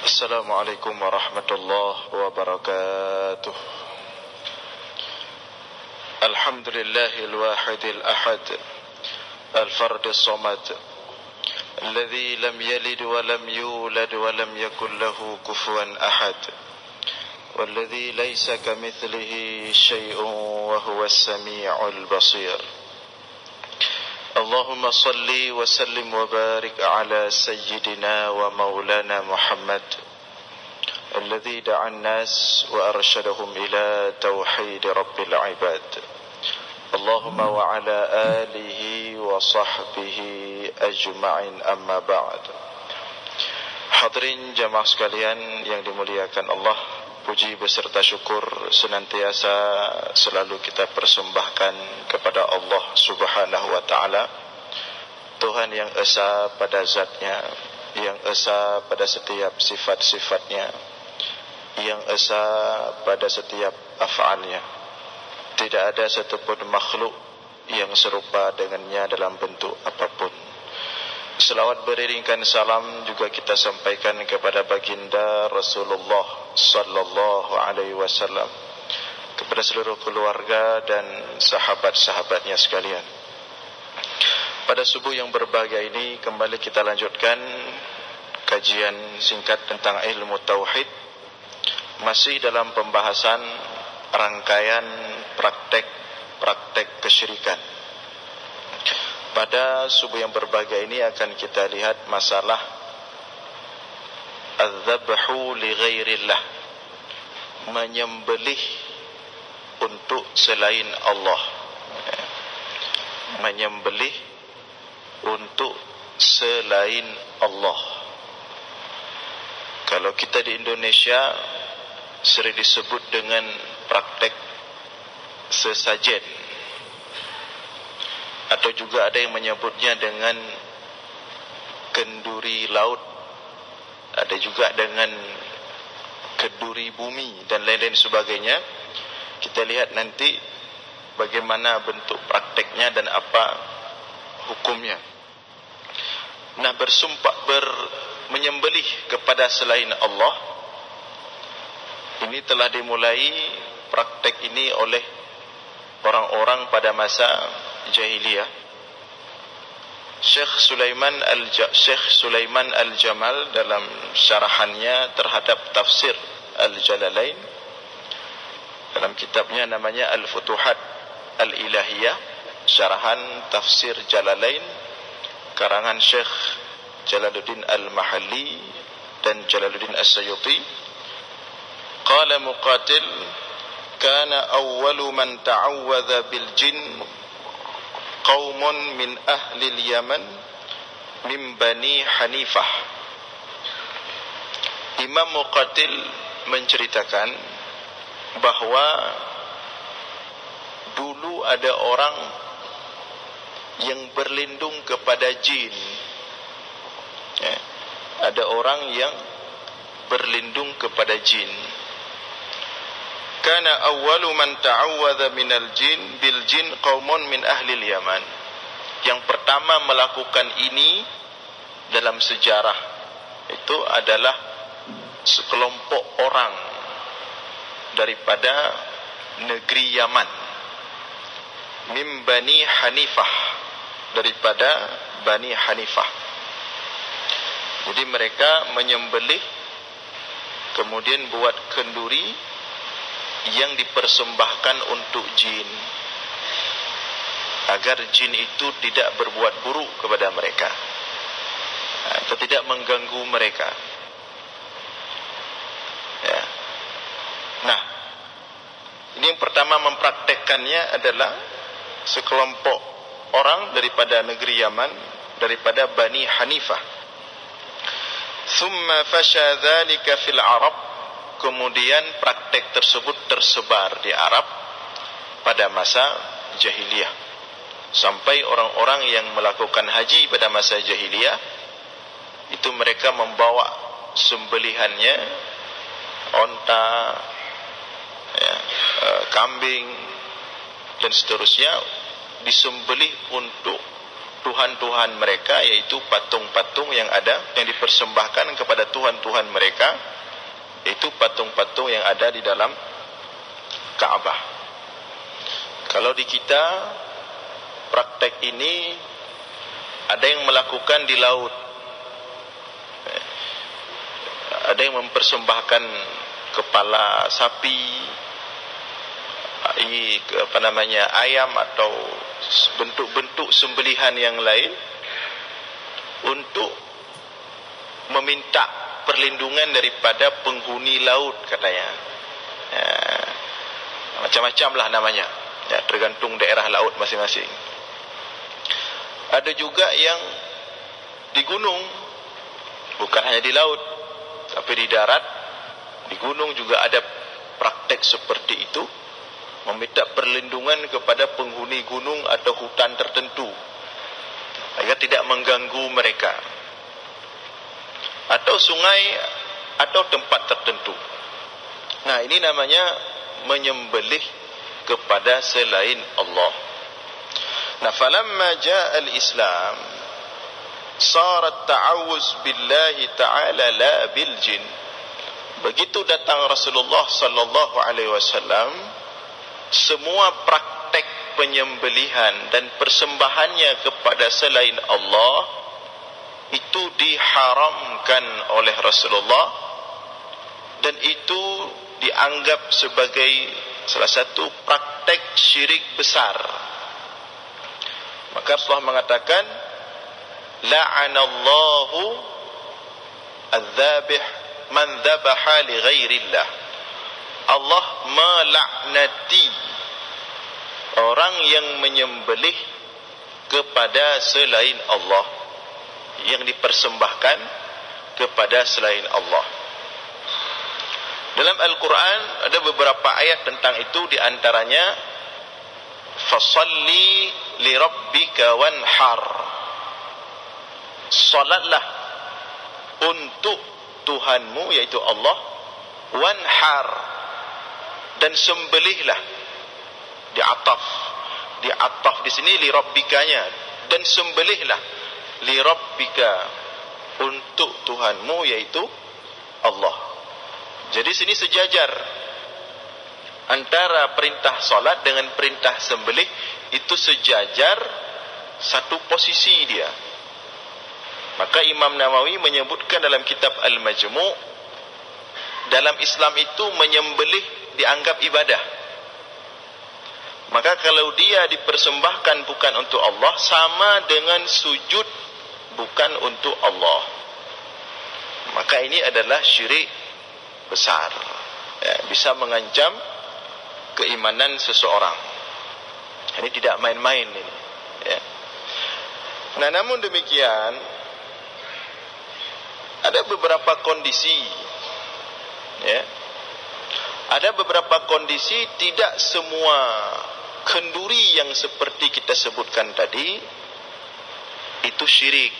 Assalamualaikum warahmatullahi wabarakatuh. Alhamdulillahil wahidil ahad, al-fardis samad, alladzi lam yalid wa lam yulad wa lam yakul lahu kufuwan ahad, walladzi laysa kamitslihi syai'un wa huwas samii'ul basir. Allahumma salli wa sallim wa barik ala sayyidina wa maulana Muhammad alladhi da'a an-nas wa arsyadahum ila tauhid rabbil ibad. Allahumma wa ala alihi wa sahbihi ajma'in, amma ba'd. Hadirin jamaah sekalian yang dimuliakan Allah, puji beserta syukur senantiasa selalu kita persembahkan kepada Allah Subhanahu wa ta'ala, Tuhan yang esa pada zatnya, yang esa pada setiap sifat-sifatnya, yang esa pada setiap af'alnya. Tidak ada satupun makhluk yang serupa dengannya dalam bentuk apapun. Selawat beriringkan salam juga kita sampaikan kepada baginda Rasulullah sallallahu alaihi wasallam, kepada seluruh keluarga dan sahabat-sahabatnya sekalian. Pada subuh yang berbahagia ini kembali kita lanjutkan kajian singkat tentang ilmu tauhid, masih dalam pembahasan rangkaian praktek kesyirikan. Pada subuh yang berbahagia ini akan kita lihat masalah az-zabhu li ghairillah, menyembelih untuk selain Allah. Menyembelih untuk selain Allah. Kalau kita di Indonesia sering disebut dengan praktek sesajen, atau juga ada yang menyebutnya dengan kenduri laut, ada juga dengan kenduri bumi dan lain-lain sebagainya. Kita lihat nanti bagaimana bentuk prakteknya dan apa hukumnya. Nah, menyembelih kepada selain Allah, ini telah dimulai praktek ini oleh orang-orang pada masa jahiliyah. Syekh Sulaiman Al-Jamal dalam syarahannya terhadap tafsir Al-Jalalain, dalam kitabnya namanya Al-Futuhat Al-Ilahiyah, syarahan tafsir Jalalain karangan Syekh Jalaluddin Al-Mahalli dan Jalaluddin As-Sayuti. Qala Muqatil, kana awwalu man ta'awwadha bil jin qaumun min ahli al-Yaman min Bani Hanifah. Imam Muqatil menceritakan bahwa dulu ada orang yang berlindung kepada jin. Ada orang yang berlindung kepada jin. Kana awwalu man ta'awwadha minal jin bil jin qaumun min ahli al-Yaman. Yang pertama melakukan ini dalam sejarah itu adalah sekelompok orang daripada negeri Yaman, min Bani Hanifah, daripada Bani Hanifah. Jadi mereka menyembelih, kemudian buat kenduri yang dipersembahkan untuk jin, agar jin itu tidak berbuat buruk kepada mereka atau tidak mengganggu mereka. Ya. Nah, ini yang pertama mempraktekkannya adalah sekelompok orang daripada negeri Yaman, daripada Bani Hanifah. Thumma fasha dzalika fil Arab. Kemudian praktek tersebut tersebar di Arab pada masa jahiliyah, sampai orang-orang yang melakukan haji pada masa jahiliyah itu mereka membawa sembelihannya, onta, kambing dan seterusnya, disembelih untuk Tuhan-Tuhan mereka, yaitu patung-patung yang ada, yang dipersembahkan kepada Tuhan-Tuhan mereka, yaitu patung-patung yang ada di dalam Ka'bah. Kalau di kita, praktek ini ada yang melakukan di laut, ada yang mempersembahkan kepala sapi, ayam atau bentuk-bentuk sembelihan yang lain untuk meminta perlindungan daripada penghuni laut, katanya. Macam-macam lah namanya, tergantung daerah laut masing-masing. Ada juga yang di gunung, bukan hanya di laut, tapi di darat, di gunung juga ada praktek seperti itu, meminta perlindungan kepada penghuni gunung atau hutan tertentu agar tidak mengganggu mereka, atau sungai atau tempat tertentu. Nah, ini namanya menyembelih kepada selain Allah. Nah, falamma jaa al-Islam sarat ta'awuz billahi ta'ala la bil jin. Begitu datang Rasulullah sallallahu alaihi wasallam, semua praktek penyembelihan dan persembahannya kepada selain Allah itu diharamkan oleh Rasulullah, dan itu dianggap sebagai salah satu praktek syirik besar. Maka Rasulullah mengatakan, la'anallahu adz-dzabih man dzabaha li ghairillah. Allah melaknati orang yang menyembelih kepada selain Allah, yang dipersembahkan kepada selain Allah. Dalam Al-Quran ada beberapa ayat tentang itu, di antaranya fasalli li rabbika wanhar, salatlah untuk Tuhanmu yaitu Allah, wanhar, dan sembelihlah. Diataf di sini li rabbikanya, dan sembelihlah li rabbika, untuk Tuhanmu yaitu Allah. Jadi sini sejajar antara perintah salat dengan perintah sembelih, itu sejajar, satu posisi dia. Maka Imam Nawawi menyebutkan dalam kitab Al-Majmu', dalam Islam itu menyembelih dianggap ibadah. Maka kalau dia dipersembahkan bukan untuk Allah, sama dengan sujud bukan untuk Allah. Maka ini adalah syirik besar, bisa mengancam keimanan seseorang. Ini tidak main-main ini, ya. Nah, namun demikian ada beberapa kondisi, ya. Ada beberapa kondisi, tidak semua kenduri yang seperti kita sebutkan tadi itu syirik.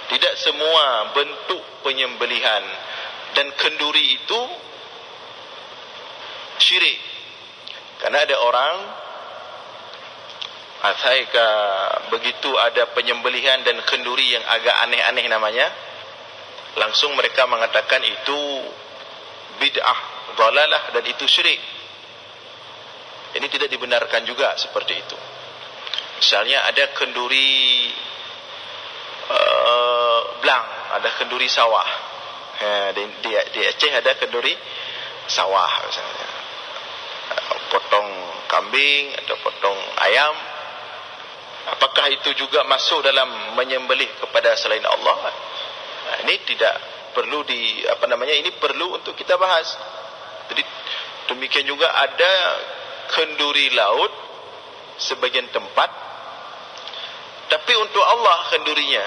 Tidak semua bentuk penyembelihan dan kenduri itu syirik. Karena ada orang, begitu ada penyembelihan dan kenduri yang agak aneh-aneh namanya, langsung mereka mengatakan itu bid'ah, dhalalah, dan itu syirik. Ini tidak dibenarkan juga seperti itu. Misalnya ada kenduri belang, ada kenduri sawah. Di Aceh ada kenduri sawah misalnya. Potong kambing atau potong ayam. Apakah itu juga masuk dalam menyembelih kepada selain Allah? Nah, ini tidak perlu ini perlu untuk kita bahas. Jadi demikian juga ada kenduri laut sebagian tempat, tapi untuk Allah kendurinya,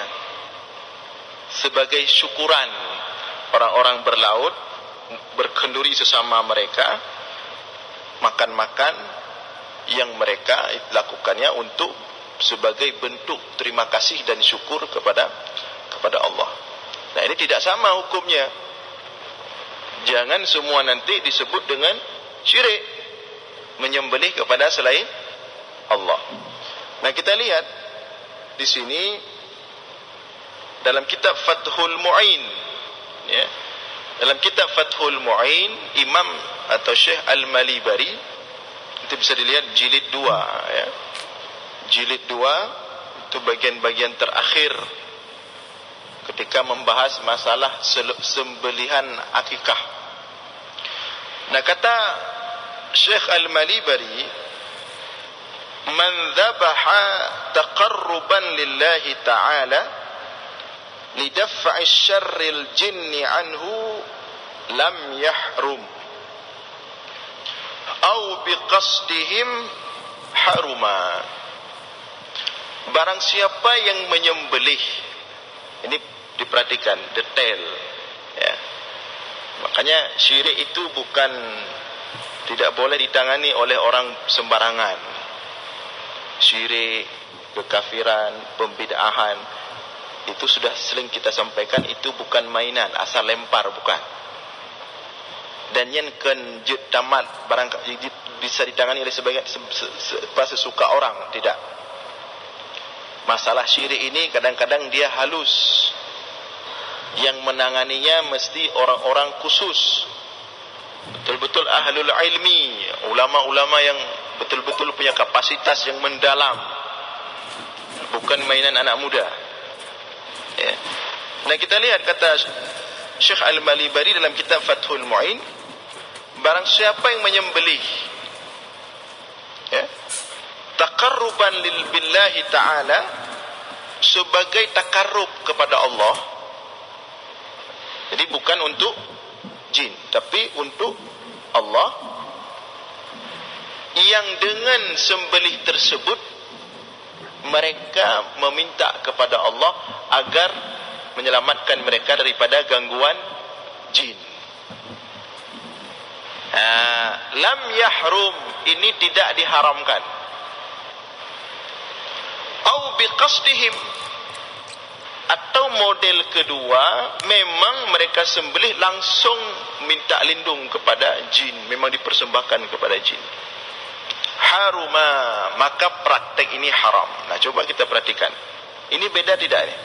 sebagai syukuran orang-orang berlaut berkenduri sesama mereka, makan-makan yang mereka lakukannya untuk sebagai bentuk terima kasih dan syukur kepada Allah. Nah, ini tidak sama hukumnya. Jangan semua nanti disebut dengan syirik, menyembelih kepada selain Allah. Nah, kita lihat di sini dalam kitab Fathul Mu'in, ya. Dalam kitab Fathul Mu'in, Imam atau Syekh Al-Malibari, itu bisa dilihat jilid 2, ya. Jilid 2 itu bagian-bagian terakhir ketika membahas masalah sembelihan akikah. Nah, kata Syekh Al-Malibari, man dhabaha taqarruban lillahi ta'ala lidaf'i syarril jinni anhu lam yahrum au biqasdihim haruma. Barang siapa yang menyembelih, ini diperhatikan detail, ya. Makanya syirik itu bukan, tidak boleh ditangani oleh orang sembarangan. Syirik, kekafiran, pembid'ahan, itu sudah sering kita sampaikan, itu bukan mainan, asal lempar, bukan. Dan yang kenjut tamat barang bisa ditangani oleh sebagian sesuka orang, tidak. Masalah syirik ini kadang-kadang dia halus. Yang menanganinya mesti orang-orang khusus, betul-betul ahlul ilmi, ulama-ulama yang betul-betul punya kapasitas yang mendalam, bukan mainan anak muda, ya. Nah, kita lihat kata Syekh Al-Malibari dalam kitab Fathul Mu'in, barang siapa yang menyembelih, ya, taqarruban billahi ta'ala, sebagai takarrub kepada Allah, jadi bukan untuk jin, tapi untuk Allah, yang dengan sembelih tersebut mereka meminta kepada Allah agar menyelamatkan mereka daripada gangguan jin. Lam yahrum, ini tidak diharamkan. Au biqasdihim, atau model kedua, memang mereka sembelih langsung minta lindung kepada jin, memang dipersembahkan kepada jin. Haruma, maka praktek ini haram. Nah, coba kita perhatikan, ini beda tidak ini?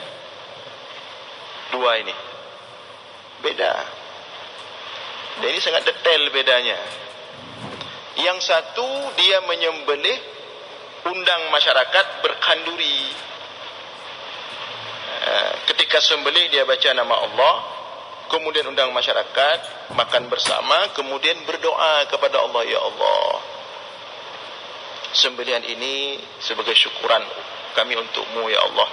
Dua ini beda. Dan ini sangat detail bedanya. Yang satu dia menyembelih, undang masyarakat berkanduri. Ketika sembelih dia baca nama Allah, kemudian undang masyarakat makan bersama, kemudian berdoa kepada Allah, ya Allah, sembelihan ini sebagai syukuran kami untukmu, ya Allah,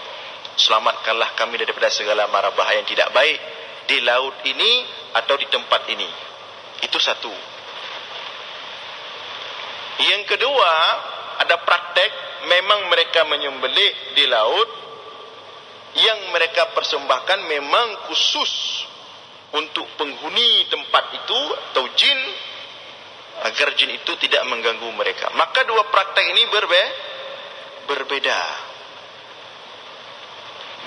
selamatkanlah kami daripada segala mara bahaya yang tidak baik di laut ini atau di tempat ini. Itu satu. Yang kedua, ada praktek memang mereka menyembelih di laut, yang mereka persembahkan memang khusus untuk penghuni tempat itu atau jin, agar jin itu tidak mengganggu mereka. Maka dua praktek ini berbeda.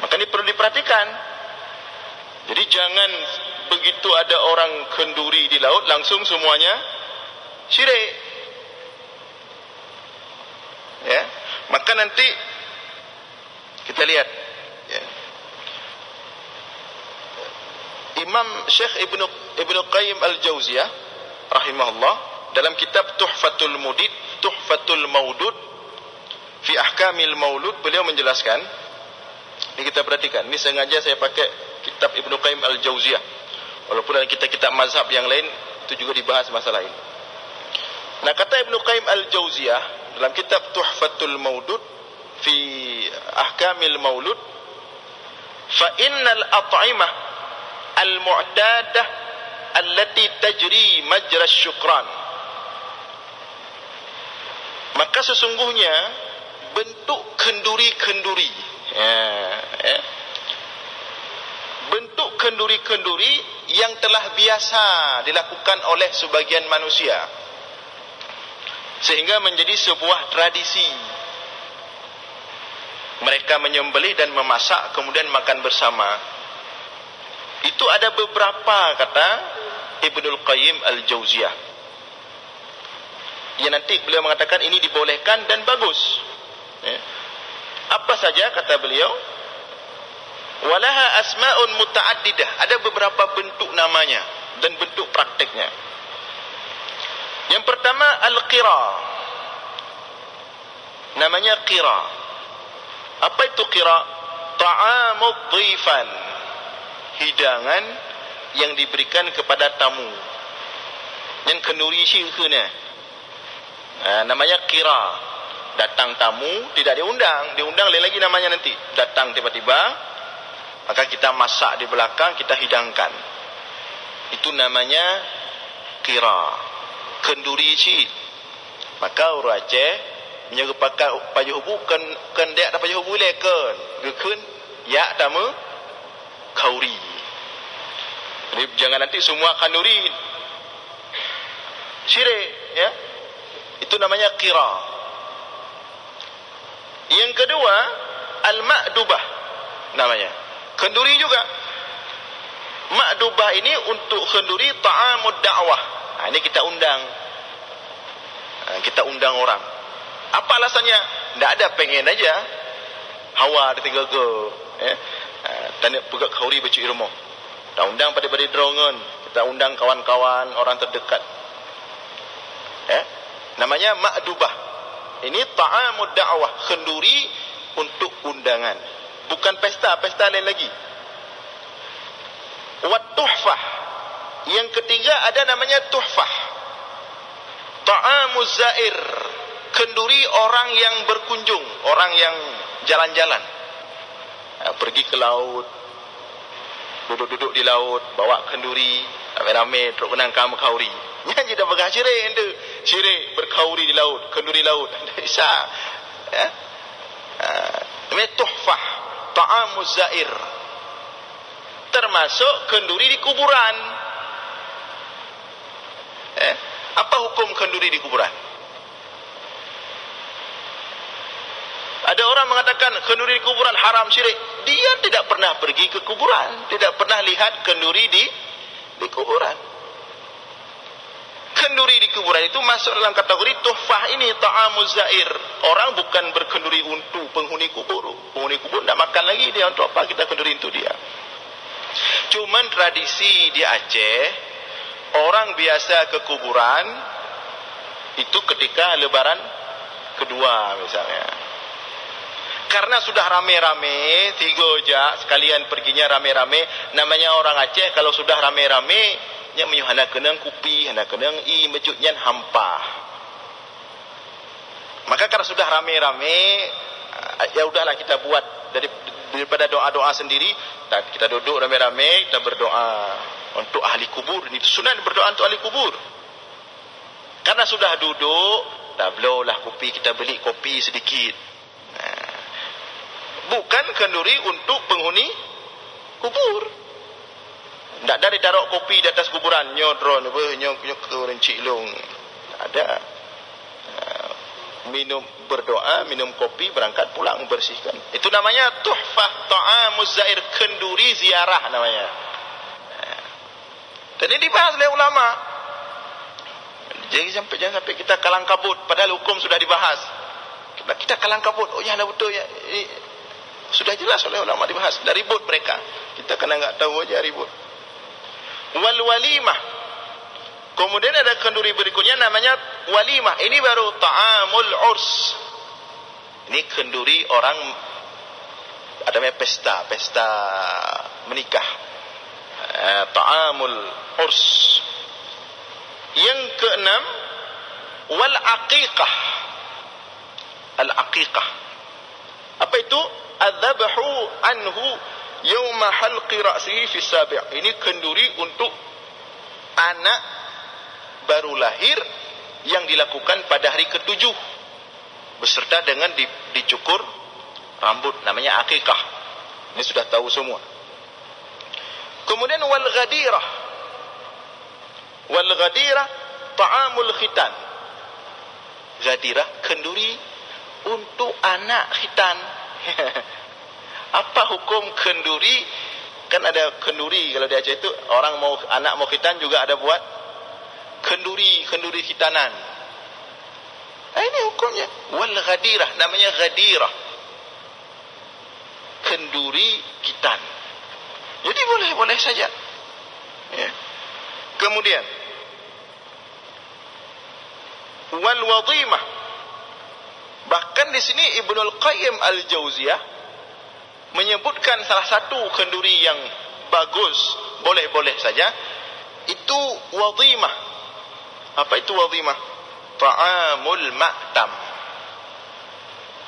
Maka ini perlu diperhatikan. Jadi jangan begitu ada orang kenduri di laut langsung semuanya syirik, ya. Maka nanti kita lihat, ya. Imam Syekh Ibnu Qayyim Al-Jauziyah rahimahullah dalam kitab Tuhfatul Maudud fi Ahkamil Maulud, beliau menjelaskan, ini kita perhatikan, ini sengaja saya pakai kitab Ibnu Qayyim Al-Jauziyah, walaupun dalam kitab-kitab mazhab yang lain itu juga dibahas masalah ini. Nah, kata Ibnu Qayyim Al-Jauziyah dalam kitab Tuhfatul Maudud fi Ahkamil Maulud, fa innal at'imah al-mu'tadah allati tajri majra syukran, maka sesungguhnya bentuk kenduri-kenduri, bentuk kenduri-kenduri yang telah biasa dilakukan oleh sebagian manusia, sehingga menjadi sebuah tradisi. Mereka menyembelih dan memasak, kemudian makan bersama. Itu ada beberapa, kata Ibnul Qayyim Al-Jauziyah, yang nanti beliau mengatakan ini dibolehkan dan bagus, ya. Apa saja kata beliau? Walaha asma'un muta'addidah. Ada beberapa bentuk namanya dan bentuk praktiknya. Yang pertama al-qira. Namanya qira. Apa itu qira? Ta'amud dhifan. Hidangan yang diberikan kepada tamu. Yang kenduri syirkuna. Namanya qira. Datang tamu, tidak diundang. Diundang lain lagi namanya nanti. Datang tiba-tiba, maka kita masak di belakang, kita hidangkan. Itu namanya qira. Kenduri syir. Maka orang Aceh menjaga pakai payah hubu kan dia ada payah hubu lekan. Gekun ya tama kauri. Jadi jangan nanti semua kanduri syirik, ya. Itu namanya qira. Yang kedua al-ma'dubah namanya. Kenduri juga. Ma'dubah ini untuk kenduri ta'amud da'wah. Ini kita undang. Kita undang orang. Apa alasannya? Tidak ada, pengen aja. Hawa ada tiga go. Tanya pegak kauri baca ilmu. Kita undang pada drongan. Kita undang kawan-kawan, orang terdekat. Namanya ma'dubah. Ini ta'amud da'wah. Kenduri untuk undangan. Bukan pesta. Pesta lain lagi. Wat tuhfah. Yang ketiga ada namanya tuhfah. Ta'amuz zair. Kenduri orang yang berkunjung. Orang yang jalan-jalan. Pergi ke laut. Duduk-duduk di laut. Bawa kenduri. Rame-rame. Teruk kenang kamu kauri. Nyanyi dah bagah syirik anda. Syirik berkauri di laut. Kenduri laut. Bisa. Namanya tuhfah. Ta'amuz zair. Termasuk kenduri di kuburan. Apa hukum kenduri di kuburan? Ada orang mengatakan kenduri di kuburan haram, syirik. Dia tidak pernah pergi ke kuburan. Tidak pernah lihat kenduri di kuburan. Kenduri di kuburan itu masuk dalam kategori tuhfah ini, ta'amuz zair. Orang bukan berkenduri untuk penghuni kubur. Penghuni kubur tidak makan lagi dia. Untuk apa kita kenduri untuk dia? Cuman tradisi di Aceh, orang biasa ke kuburan itu ketika lebaran kedua misalnya. Karena sudah rame-rame, 3 jak sekalian perginya rame-rame. Namanya orang Aceh kalau sudah rame-rame, yang menyuhana kenang kupi, hana kenang mejutnya hampa. Maka karena sudah rame-rame, ya udahlah kita buat daripada doa-doa sendiri, kita duduk rame-rame, kita berdoa untuk ahli kubur. Ini sunat berdoa untuk ahli kubur. Karena sudah duduk, dah blowlah kopi, kita beli kopi sedikit. Bukan kenduri untuk penghuni kubur. Tak ada ditaruh kopi di atas kuburan. Nyodron, nyok ke rencik long. Ada. Minum, berdoa, minum kopi, berangkat pulang, bersihkan. Itu namanya tuhfah ta'amuz zair. Kenduri ziarah namanya. Dan ini dibahas oleh ulama. Jangan sampai kita kalang kabut. Padahal hukum sudah dibahas. Kita kalang kabut. Oh ya, betul ya. Sudah jelas oleh ulama dibahas. Dah ribut mereka. Kita kena enggak tahu aja ribut. Wal walimah. Kemudian ada kenduri berikutnya namanya walimah. Ini baru ta'amul urs. Ini kenduri orang ada namanya pesta menikah. Ta'amul urs. Yang keenam wal aqiqah. Al aqiqah. Apa itu? Adzabhu anhu yauma halqi ra'sihi fi sabi'. Ini kenduri untuk anak baru lahir yang dilakukan pada hari ke-7 beserta dengan dicukur rambut, namanya akikah. Ini sudah tahu semua. Kemudian wal ghadirah. Wal ghadirah ta'amul khitan. Ghadirah kenduri untuk anak khitan. Apa hukum kenduri? Kan ada kenduri kalau di Aceh itu orang mau anak mau khitan juga ada buat kenduri khitanan. Ini hukumnya wal ghadirah, namanya ghadirah. kenduri gitan. Jadi boleh-boleh saja. Ya. Kemudian wal wadhimah. Bahkan di sini Ibnul Qayyim Al-Jauziyah menyebutkan salah satu kenduri yang bagus, boleh-boleh saja, itu wadhimah. Apa itu wadhimah? Ta'amul ma'tam.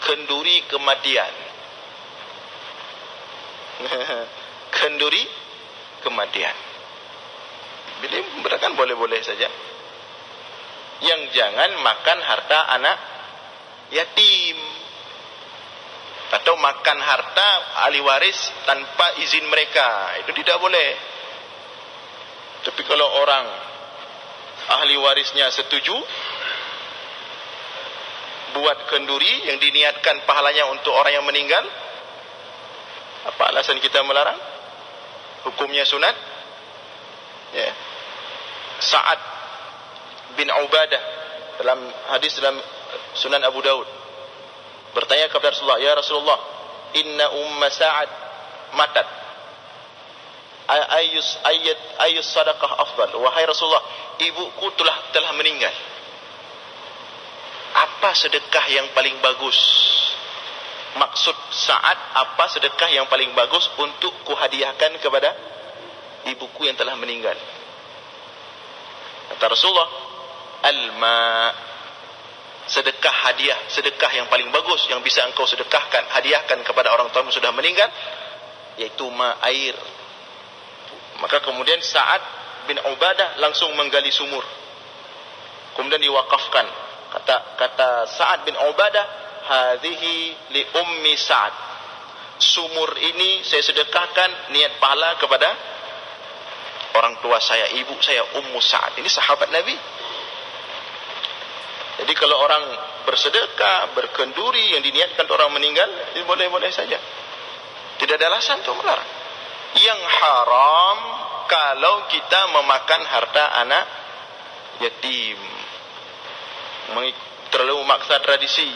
Kenduri kematian. Kenduri kematian. Bila berakan boleh-boleh saja. Yang jangan makan harta anak yatim, atau makan harta ahli waris tanpa izin mereka, itu tidak boleh. Tapi kalau orang ahli warisnya setuju buat kenduri yang diniatkan pahalanya untuk orang yang meninggal, apa alasan kita melarang? Hukumnya sunat. Ya. Sa'ad bin Ubadah dalam hadis dalam Sunan Abu Daud bertanya kepada Rasulullah, "Ya Rasulullah, inna umma Sa'ad matat. Ayyus sadaqah afdal?" Wahai Rasulullah, ibuku telah meninggal. Apa sedekah yang paling bagus? Maksud Sa'ad, apa sedekah yang paling bagus untuk kuhadiahkan kepada ibuku yang telah meninggal? Kata Rasulullah, alma, sedekah hadiah, sedekah yang paling bagus yang bisa engkau sedekahkan, hadiahkan kepada orang tuamu sudah meninggal, yaitu air. Maka kemudian Sa'ad bin Ubadah langsung menggali sumur, kemudian diwakafkan. Kata Sa'ad bin Ubadah, hadhihi li ummi Sa'ad, sumur ini saya sedekahkan niat pahala kepada orang tua saya, ibu saya, Ummu Sa'ad. Ini sahabat Nabi. Jadi kalau orang bersedekah, berkenduri yang diniatkan orang meninggal, itu boleh-boleh saja. Tidak ada alasan untuk melarang. Yang haram kalau kita memakan harta anak yatim, terlalu memaksa tradisi.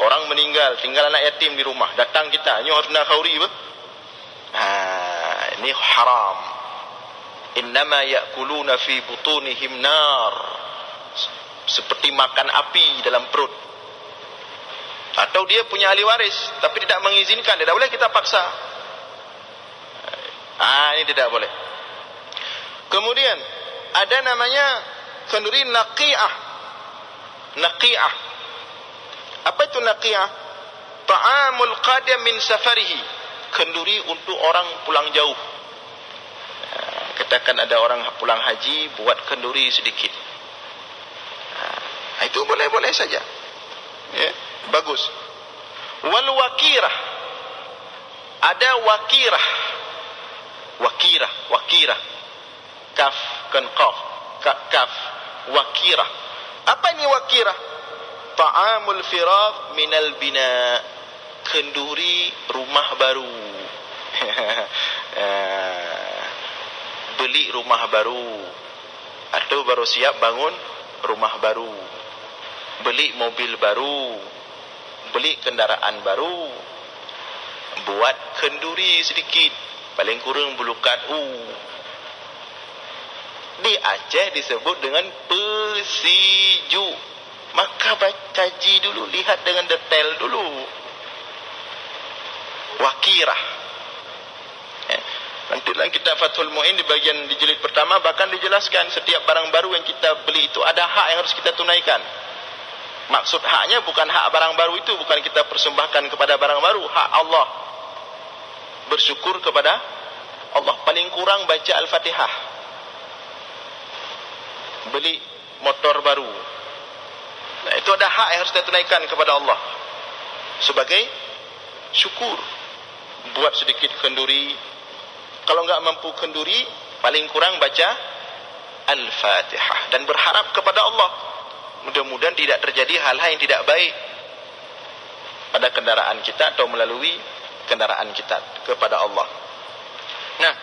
Orang meninggal, tinggal anak yatim di rumah, datang kita, nyo harna khauri apa? Ini haram. Innama ya'kuluna fi butunihim nar, seperti makan api dalam perut. Atau dia punya ahli waris tapi tidak mengizinkan, tidak boleh kita paksa. Ini tidak boleh. Kemudian ada namanya kenduri naqi'ah. Naqi'ah, apa itu naqi'ah? Ta'amul qadim min safarihi, kenduri untuk orang pulang jauh. Katakan ada orang pulang haji, buat kenduri sedikit. Itu boleh-boleh saja. Ya, bagus. Wal wakirah, ada wakirah. Wakirah. Kaf kan qaf. Kaf. Wakirah. Apa ini wakirah? Ta'amul firad minal bina, kenduri rumah baru. Beli rumah baru, atau baru siap bangun rumah baru, beli mobil baru, beli kendaraan baru, buat kenduri sedikit, paling kurang bulukat di Aceh disebut dengan pesiju. Maka kaji dulu, lihat dengan detail dulu. Wakirah. Nanti dalam kitab Fathul Mu'in di bagian di jilid pertama bahkan dijelaskan setiap barang baru yang kita beli itu ada hak yang harus kita tunaikan. Maksud haknya bukan hak barang baru itu, bukan kita persembahkan kepada barang baru, hak Allah. Bersyukur kepada Allah, paling kurang baca Al-Fatihah. Beli motor baru, nah, itu ada hak yang harus kita tunaikan kepada Allah sebagai syukur. Buat sedikit kenduri, kalau enggak mampu kenduri, paling kurang baca Al-Fatihah dan berharap kepada Allah mudah-mudahan tidak terjadi hal-hal yang tidak baik pada kendaraan kita atau melalui kendaraan kita kepada Allah. Nah,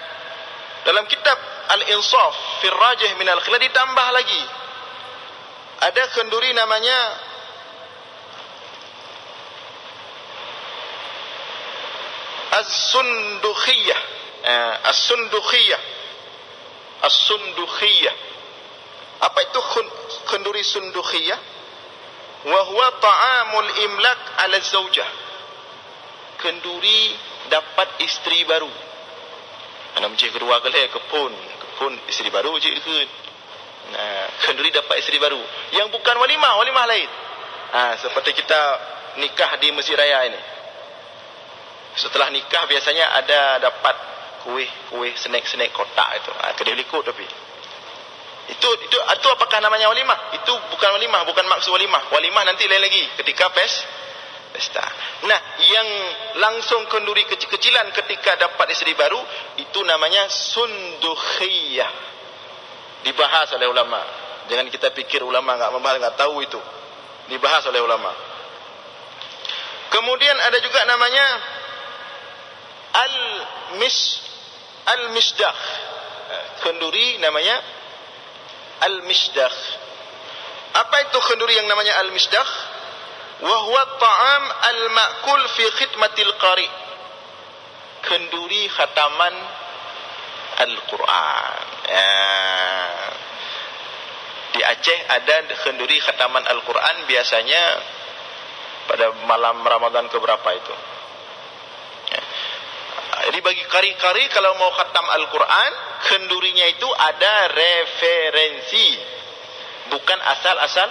dalam kitab Al-Insaf fi Rajih min Al-Khilaf ditambah lagi. Ada kenduri namanya as-sundukhiyah. As-sundukhiyah. As-sundukhiyah. Apa itu kenduri sundukhiyah? Wa huwa ta'amul imlak 'ala zaujah. Kenduri dapat isteri baru. Ana mencik kedua kali kepun isteri baru je ke. Kenduri dapat isteri baru yang bukan walimah lain. Seperti kita nikah di Mesir Raya ini. Setelah nikah biasanya ada dapat kuih snack kotak itu. Kedai likut tapi. Itu apakah namanya walimah? Itu bukan walimah, bukan maksud walimah. Walimah nanti lain lagi ketika pesta. Nah, yang langsung kenduri kecil-kecilan ketika dapat isteri baru itu namanya sundukhiyah. Dibahas oleh ulama. Jangan kita pikir ulama enggak membahas, enggak tahu itu. Dibahas oleh ulama. Kemudian ada juga namanya al-misdah. Kenduri namanya al-misdah. Apa itu kenduri yang namanya al-misdah? Wa huwa ta'am al-ma'kul fi khidmatil qari. Kenduri khataman Al-Quran. Di Aceh ada kenduri khataman Al-Quran biasanya pada malam Ramadan keberapa itu. Jadi bagi kari-kari kalau mau khatam Al-Quran, kendurinya itu ada referensi. Bukan asal-asal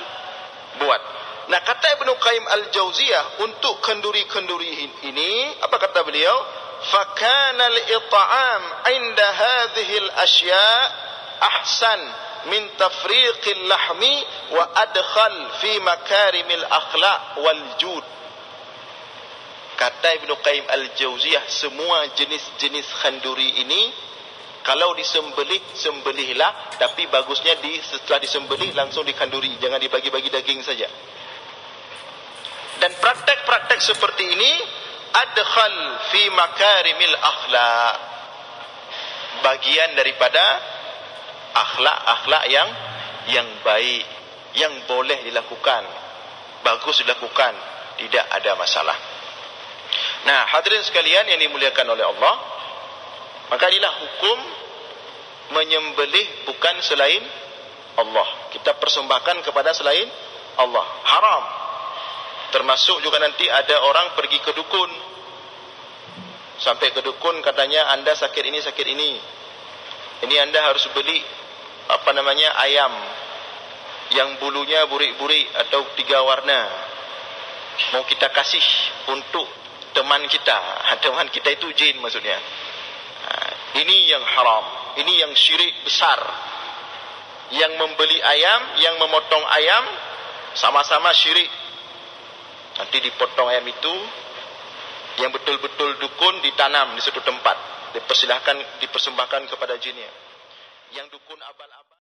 buat. Nah, kata Ibnu Qayyim Al-Jauziyah untuk kenduri-kenduri ini, apa kata beliau? فَكَانَ الْإِطْعَامِ عِنْدَ هَذِهِ الْأَشْيَاءِ أَحْسَنَ مِنْ تَفْرِيقِ اللَّحْمِ وَأَدْخَلْ فِي مَكَارِمِ الْأَخْلَاقِ وَالْجُودِ. Kata Ibnu Qayyim Al-Jauziyah, semua jenis-jenis kenduri ini kalau disembelih, sembelihlah, tapi bagusnya setelah disembelih langsung dikanduri, jangan dibagi-bagi daging saja. Dan praktek-praktek seperti ini adkhal fi makarimil akhlak, bagian daripada akhlak-akhlak yang baik, yang boleh dilakukan, bagus dilakukan, tidak ada masalah. Nah, hadirin sekalian yang dimuliakan oleh Allah, maka inilah hukum menyembelih bukan selain Allah. Kita persembahkan kepada selain Allah, haram. Termasuk juga nanti ada orang pergi ke dukun. Sampai ke dukun katanya Anda sakit ini. Ini Anda harus beli ayam yang bulunya burik-burik atau 3 warna. Mau kita kasih untuk teman kita. Teman kita itu jin maksudnya. Ini yang haram. Ini yang syirik besar. Yang membeli ayam, yang memotong ayam sama-sama syirik. Nanti dipotong ayam itu, yang betul-betul dukun ditanam di suatu tempat, dipersembahkan kepada jinnya. Yang dukun abal-abal